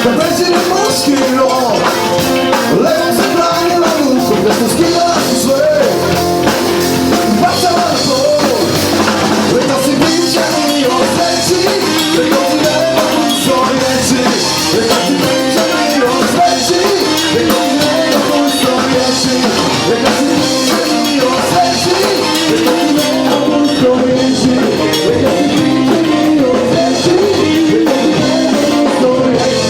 da pređene moskino, levom se branje na ruku, gde smo skidali sve, bacala na pol, rekla si biće mi od sreći, rekla ti nema tu svoj reći, rekla ti biće mi od sreći, rekla ti nema tu svoj reći, rekla ti biće mi od sreći, rekla ti nema tu svoj reći, rekla ti biće mi od sreći, rekla ti nema tu svoj reći.